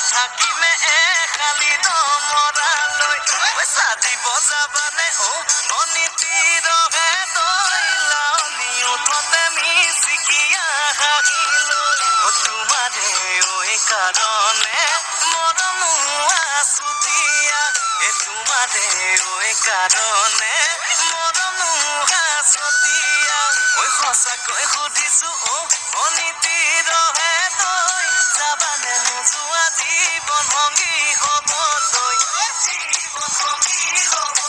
থাকিমে খালি দমৰালৈ চাদি বজাবানে অনিতি ৰহে তই লাউনি উঠতে মিচিকিয়া হাঁহিলৈ তোমাৰে কাৰণে মৰমো আছুতীয়া তোমাৰে কাৰণে মৰমো আছতীয়া সঁচাকৈ সুধিছো অনিতি ৰহে তই যাবানে নোযোৱা জীৱন সংগী হ'বলৈ জীৱন সংগী হ'বলৈ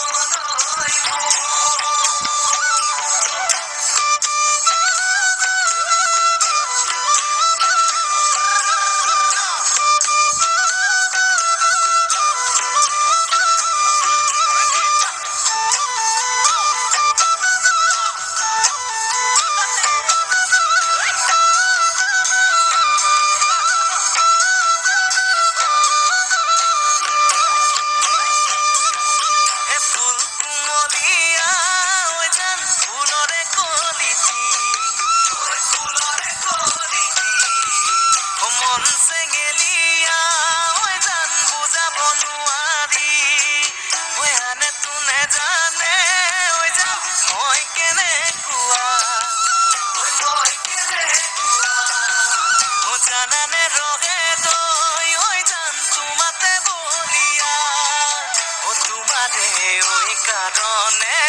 জানানে ৰহে তই জান তোমাতে বলিয়া তোমাৰে কাৰণে